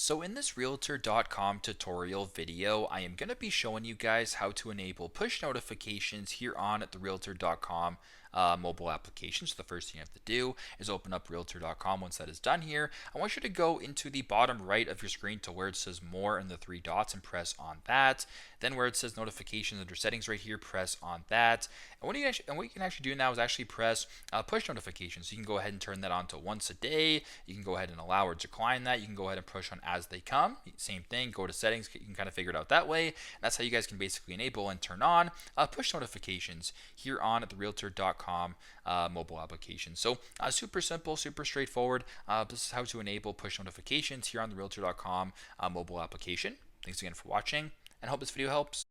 So in this Realtor.com tutorial video, I am going to be showing you guys how to enable push notifications here on the Realtor.com mobile application. So the first thing you have to do is open up Realtor.com. Once that is done here, I want you to go into the bottom right of your screen to where it says more and the three dots and press on that. Then where it says notifications under settings right here, press on that. And what you can actually do now is actually press push notifications. So you can go ahead and turn that on to once a day. You can go ahead and allow or decline that. You can go ahead and push on as they come. Same thing, go to settings. You can kind of figure it out that way. And that's how you guys can basically enable and turn on push notifications here on the Realtor.com mobile application. So super simple, super straightforward. This is how to enable push notifications here on the Realtor.com mobile application. Thanks again for watching, and hope this video helps.